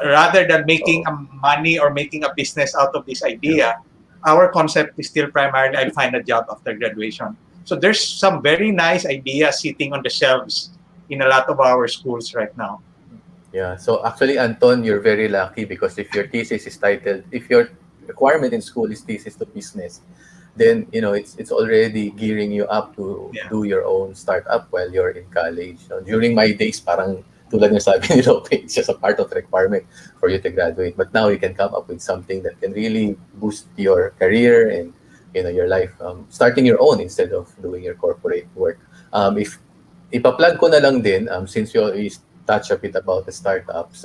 rather than making Oh, a money or making a business out of this idea, our concept is still primarily I'll find a job after graduation. So there's some very nice ideas sitting on the shelves in a lot of our schools right now. yeah. So actually, Anton, you're very lucky because if your thesis is titled, if your requirement in school is thesis to business, then it's already gearing you up to Yeah. do your own startup while you're in college. So during my days, parang tulad ng sabi ni Lope, it's just a part of the requirement for you to graduate. But now you can come up with something that can really boost your career and your life, starting your own instead of doing your corporate work. If ipa-plug ko na lang din, since you always touch a bit about the startups,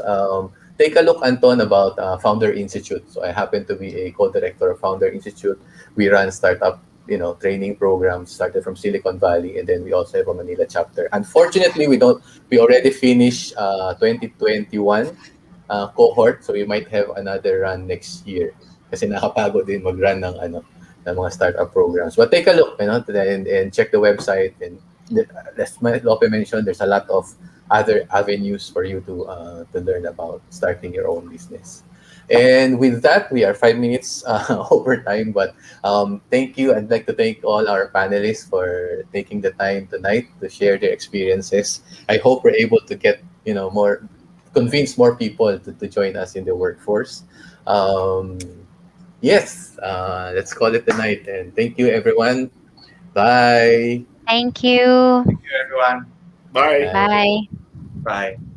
take a look, Anton, about Founder Institute. So I happen to be a co-director of Founder Institute. We run startup, training programs started from Silicon Valley, and then we also have a Manila chapter. Unfortunately, we already finished 2021 cohort, so we might have another run next year. Kasi nakapagod din mag-run ng mga startup programs. But take a look, and check the website. And as Lope mentioned, there's a lot of other avenues for you to learn about starting your own business. And with that, we are 5 minutes over time. But thank you. I'd like to thank all our panelists for taking the time tonight to share their experiences. I hope we're able to get more convince more people to join us in the workforce. Um, yes, let's call it a night. And thank you, everyone. Bye. Thank you. Thank you, everyone. Bye. Bye. Bye. Bye.